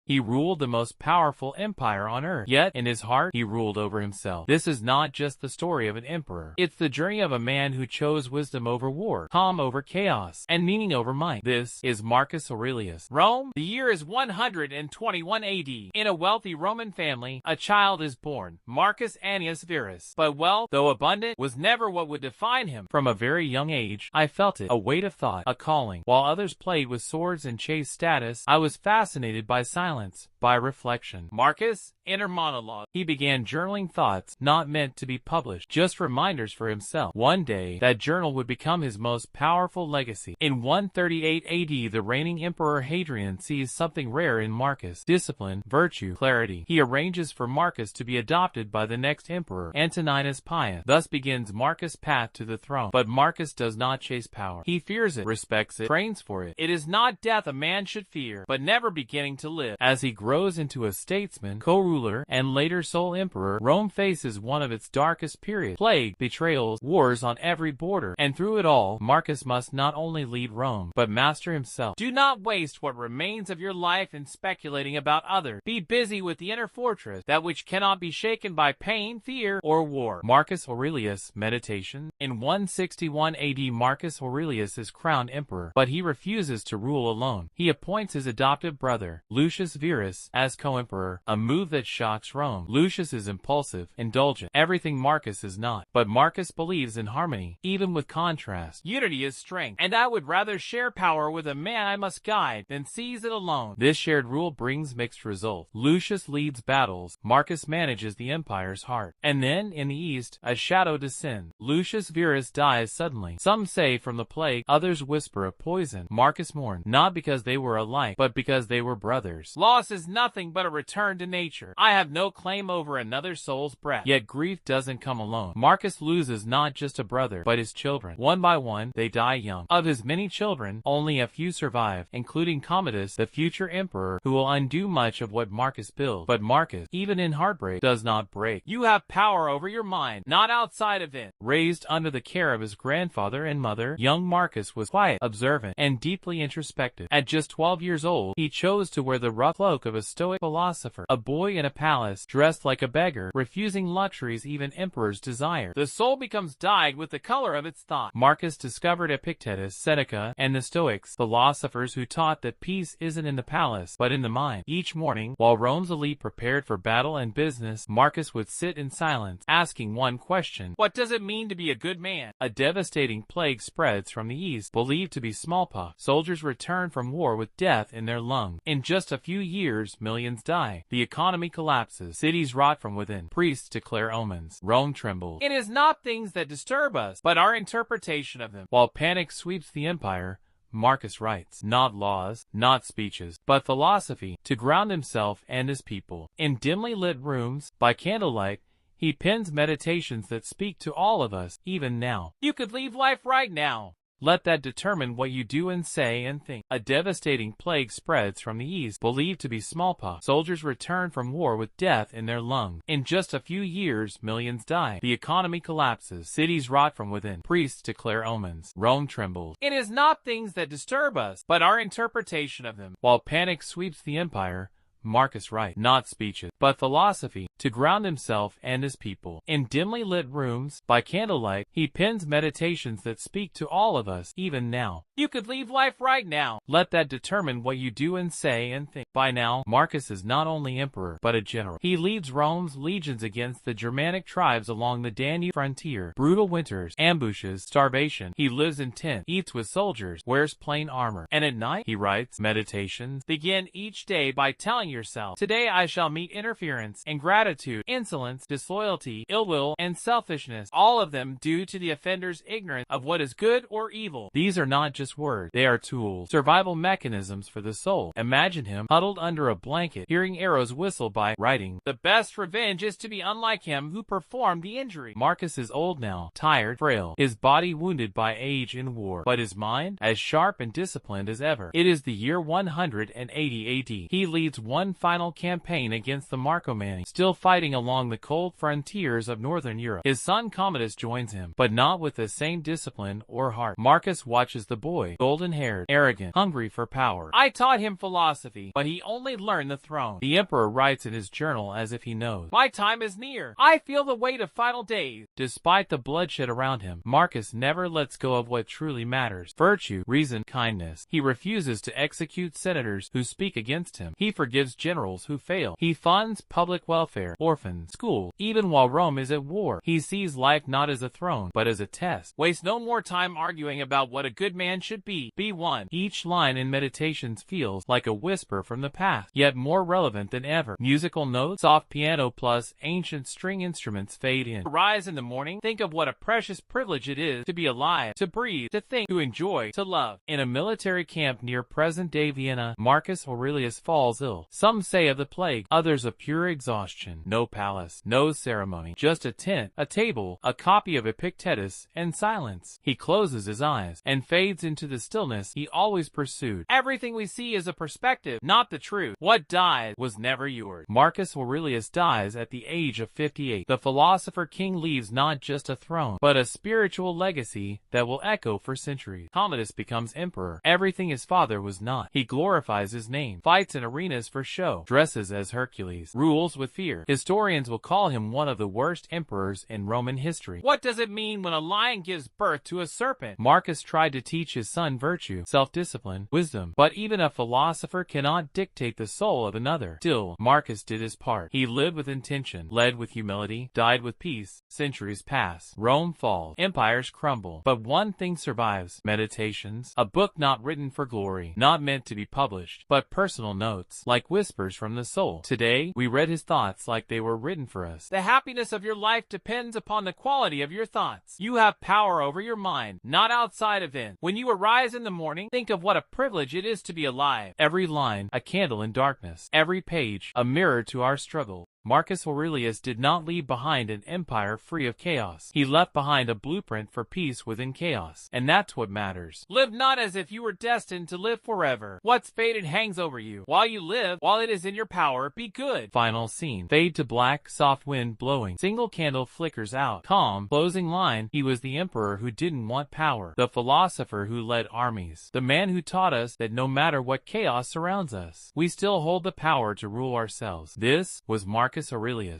He ruled the most powerful empire on earth. Yet, in his heart, he ruled over himself. This is not just the story of an emperor. It's the journey of a man who chose wisdom over war, calm over chaos, and meaning over might. This is Marcus Aurelius. Rome. The year is 121 AD. In a wealthy Roman family, a child is born, Marcus Annius Verus. But wealth, though abundant, was never what would define him. From a very young age, I felt it, a weight of thought, a calling. While others played with swords and chased status, I was fascinated by silence, by reflection. Marcus, inner monologue. He began journaling thoughts not meant to be published, just reminders for himself. One day, that journal would become his most powerful legacy. In 138 AD, the reigning emperor Hadrian sees something rare in Marcus: discipline, virtue, clarity. He arranges for Marcus to be adopted by the next emperor, Antoninus Pius. Thus begins Marcus' path to the throne. But Marcus does not chase power. He fears it, respects it, trains for it. It is not death a man should fear, but never beginning to live. As he grows into a statesman, co-ruler, and later sole emperor, Rome faces one of its darkest periods: plague, betrayals, wars on every border. And through it all, Marcus must not only lead Rome, but master himself. Do not waste what remains of your life in speculating about others. Be busy with the inner fortress, that which cannot be shaken by pain, fear, or war. Marcus Aurelius. Meditation. In 161 AD, Marcus Aurelius is crowned emperor, but he refuses to rule alone. He appoints his adoptive brother, Lucius Verus, as co-emperor, a move that shocks Rome. Lucius is impulsive, indulgent, everything Marcus is not. But Marcus believes in harmony, even with contrast. Unity is strength, and I would rather share power with a man I must guide than seize it alone. This shared rule brings mixed results. Lucius leads battles, Marcus manages the empire's heart. And then, in the east, a shadow descends. Lucius Verus dies suddenly. Some say from the plague, others whisper of poison. Marcus mourned, not because they were alike, but because they were brothers. Loss is nothing but a return to nature. I have no claim over another soul's breath. Yet grief doesn't come alone. Marcus loses not just a brother, but his children. One by one, they die young. Of his many children, only a few survive, including Commodus, the future emperor, who will undo much of what Marcus built. But Marcus, even in heartbreak, does not break. You have power over your mind, not outside of it. Raised under the care of his grandfather and mother, young Marcus was quiet, observant, and deeply introspective. At just 12 years old, he chose to wear the rough cloak of a Stoic philosopher, a boy in a palace, dressed like a beggar, refusing luxuries even emperors desire. The soul becomes dyed with the color of its thought. Marcus discovered Epictetus, Seneca, and the Stoics, philosophers who taught that peace isn't in the palace, but in the mind. Each morning, while Rome's elite prepared for battle and business, Marcus would sit in silence, asking one question: what does it mean to be a good man? A devastating plague spreads from the east, believed to be smallpox. Soldiers return from war with death in their lungs. In just a few years, millions die. The economy collapses. Cities rot from within. Priests declare omens. Rome trembles. It is not things that disturb us, but our interpretation of them. While panic sweeps the empire, Marcus writes, not laws, not speeches, but philosophy, to ground himself and his people. In dimly lit rooms, by candlelight, he pens meditations that speak to all of us, even now. You could leave life right now. Let that determine what you do and say and think. A devastating plague spreads from the east, believed to be smallpox. Soldiers return from war with death in their lungs. In just a few years, millions die. The economy collapses. Cities rot from within. Priests declare omens. Rome trembles. It is not things that disturb us, but our interpretation of them. While panic sweeps the empire, Marcus writes, not speeches, but philosophy, to ground himself and his people. In dimly lit rooms, by candlelight, he pens meditations that speak to all of us, even now. You could leave life right now. Let that determine what you do and say and think. By now, Marcus is not only emperor, but a general. He leads Rome's legions against the Germanic tribes along the Danube frontier. Brutal winters, ambushes, starvation. He lives in tents, eats with soldiers, wears plain armor. And at night, he writes meditations. Begin each day by telling yourself, today I shall meet interference, ingratitude, insolence, disloyalty, ill will, and selfishness, all of them due to the offender's ignorance of what is good or evil. These are not just words, they are tools, survival mechanisms for the soul. Imagine him huddled under a blanket, hearing arrows whistle by writing, the best revenge is to be unlike him who performed the injury. Marcus is old now, tired, frail, his body wounded by age in war, but his mind as sharp and disciplined as ever. It is the year 180 AD. He leads one one final campaign against the Marcomanni, still fighting along the cold frontiers of northern Europe. His son Commodus joins him, but not with the same discipline or heart. Marcus watches the boy, golden-haired, arrogant, hungry for power. I taught him philosophy, but he only learned the throne. The emperor writes in his journal as if he knows. My time is near. I feel the weight of final days. Despite the bloodshed around him, Marcus never lets go of what truly matters: virtue, reason, kindness. He refuses to execute senators who speak against him. He forgives generals who fail. He funds public welfare, orphans, school, even while Rome is at war. He sees life not as a throne, but as a test. Waste no more time arguing about what a good man should be. Be one. Each line in Meditations feels like a whisper from the past, yet more relevant than ever. Musical notes, soft piano plus ancient string instruments fade in. Rise in the morning, think of what a precious privilege it is to be alive, to breathe, to think, to enjoy, to love. In a military camp near present-day Vienna, Marcus Aurelius falls ill. Some say of the plague, others of pure exhaustion. No palace, no ceremony, just a tent, a table, a copy of Epictetus, and silence. He closes his eyes and fades into the stillness he always pursued. Everything we see is a perspective, not the truth. What died was never yours. Marcus Aurelius dies at the age of 58. The philosopher king leaves not just a throne, but a spiritual legacy that will echo for centuries. Commodus becomes emperor. Everything his father was not. He glorifies his name, fights in arenas for show, dresses as Hercules, rules with fear. Historians will call him one of the worst emperors in Roman history. What does it mean when a lion gives birth to a serpent? Marcus tried to teach his son virtue, self-discipline, wisdom, but even a philosopher cannot dictate the soul of another. Still, Marcus did his part. He lived with intention, led with humility, died with peace. Centuries pass. Rome falls. Empires crumble. But one thing survives: Meditations, a book not written for glory, not meant to be published, but personal notes, like whispers from the soul. Today, we read his thoughts like they were written for us. The happiness of your life depends upon the quality of your thoughts. You have power over your mind, not outside events. When you arise in the morning, think of what a privilege it is to be alive. Every line, a candle in darkness. Every page, a mirror to our struggle. Marcus Aurelius did not leave behind an empire free of chaos. He left behind a blueprint for peace within chaos. And that's what matters. Live not as if you were destined to live forever. What's fated hangs over you. While you live, while it is in your power, be good. Final scene. Fade to black, soft wind blowing. Single candle flickers out. Calm. Closing line. He was the emperor who didn't want power. The philosopher who led armies. The man who taught us that no matter what chaos surrounds us, we still hold the power to rule ourselves. This was Marcus Aurelius.